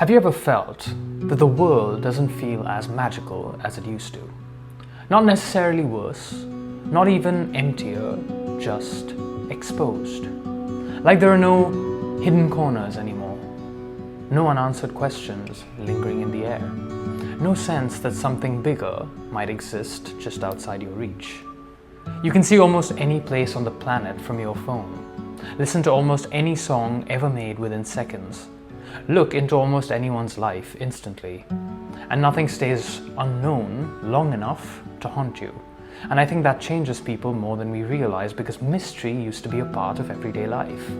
Have you ever felt that the world doesn't feel as magical as it used to? Not necessarily worse, not even emptier, just exposed. Like there are no hidden corners anymore, no unanswered questions lingering in the air, no sense that something bigger might exist just outside your reach. You can see almost any place on the planet from your phone, listen to almost any song ever made within seconds, look into almost anyone's life instantly, and nothing stays unknown long enough to haunt you. And I think that changes people more than we realize, because mystery used to be a part of everyday life.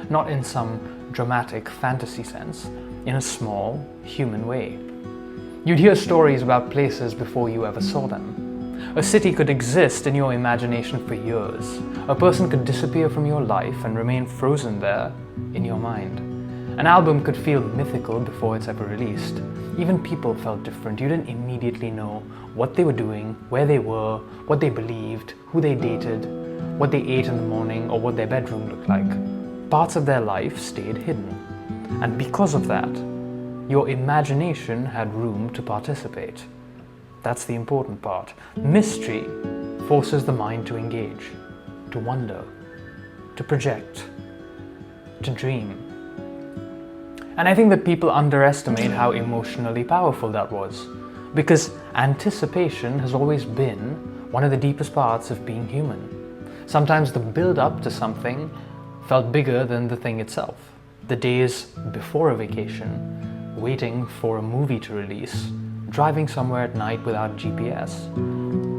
Not in some dramatic fantasy sense, in a small, human way. You'd hear stories about places before you ever saw them. A city could exist in your imagination for years. A person could disappear from your life and remain frozen there in your mind. An album could feel mythical before it's ever released. Even people felt different. You didn't immediately know what they were doing, where they were, what they believed, who they dated, what they ate in the morning, or what their bedroom looked like. Parts of their life stayed hidden. And because of that, your imagination had room to participate. That's the important part. Mystery forces the mind to engage, to wonder, to project, to dream. And I think that people underestimate how emotionally powerful that was, because anticipation has always been one of the deepest parts of being human. Sometimes the build-up to something felt bigger than the thing itself. The days before a vacation, waiting for a movie to release, driving somewhere at night without GPS.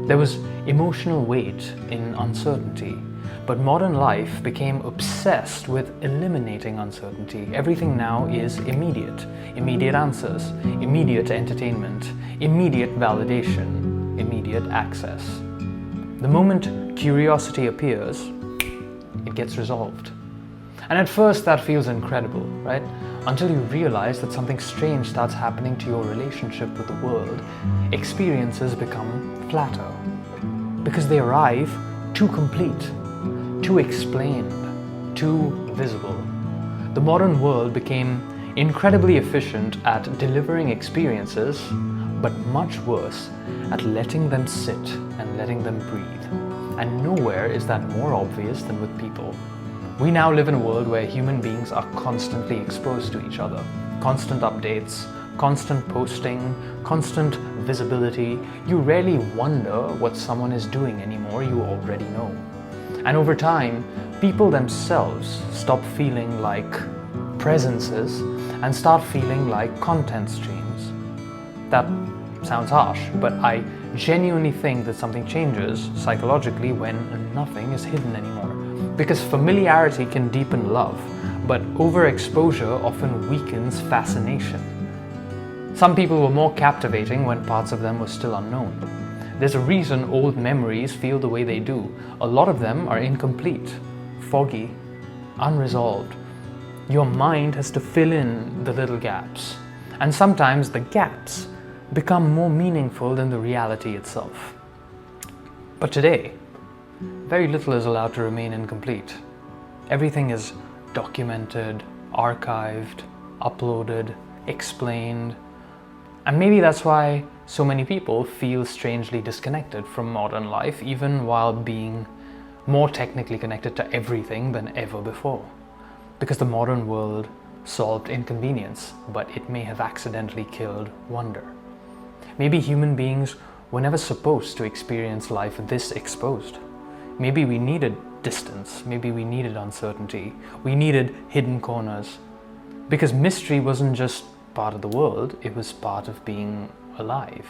There was emotional weight in uncertainty. But modern life became obsessed with eliminating uncertainty. Everything now is immediate. Immediate answers, immediate entertainment, immediate validation, immediate access. The moment curiosity appears, it gets resolved. And at first that feels incredible, right? Until you realize that something strange starts happening to your relationship with the world, experiences become flatter. Because they arrive too complete, too explained, too visible. The modern world became incredibly efficient at delivering experiences, but much worse at letting them sit and letting them breathe. And nowhere is that more obvious than with people. We now live in a world where human beings are constantly exposed to each other. Constant updates, constant posting, constant visibility. You rarely wonder what someone is doing anymore, you already know. And over time, people themselves stop feeling like presences and start feeling like content streams. That sounds harsh, but I genuinely think that something changes psychologically when nothing is hidden anymore. Because familiarity can deepen love, but overexposure often weakens fascination. Some people were more captivating when parts of them were still unknown. There's a reason old memories feel the way they do. A lot of them are incomplete, foggy, unresolved. Your mind has to fill in the little gaps. And sometimes the gaps become more meaningful than the reality itself. But today, very little is allowed to remain incomplete. Everything is documented, archived, uploaded, explained. And maybe that's why so many people feel strangely disconnected from modern life, even while being more technically connected to everything than ever before. Because the modern world solved inconvenience, but it may have accidentally killed wonder. Maybe human beings were never supposed to experience life this exposed. Maybe we needed distance, maybe we needed uncertainty, we needed hidden corners. Because mystery wasn't just part of the world, it was part of being alive.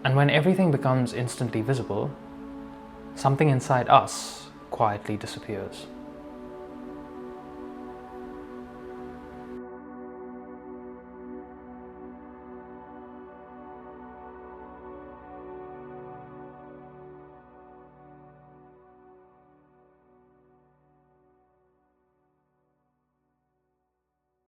And when everything becomes instantly visible, something inside us quietly disappears.